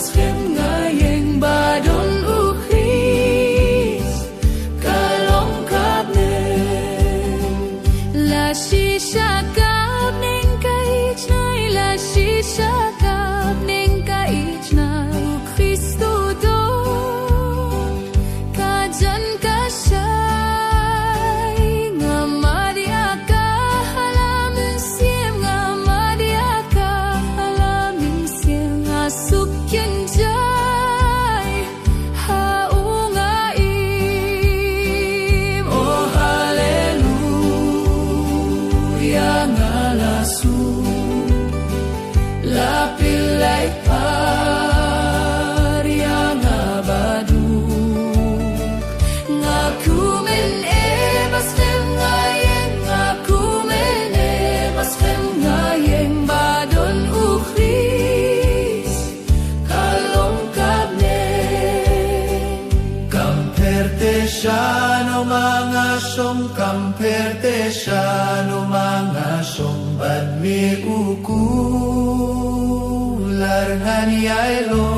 mas khem ngayeng badon ukris kalong kap nen la shisha kap nen kaich nai la shisha kap nen kaich nai Kristo do kajan kashay ngamadi aka halamin siem ngamadi aka halamin siem asukyan jay haungaim oh hallelujah ngalasu lapilay parya ngabadu ngakumen mas khem ngayeng ngakumen mas khem ngayeng badon ukris kalong kabnen Kamperte siya no mga song kamperte siya no mga song bad mi uku larhan yay lo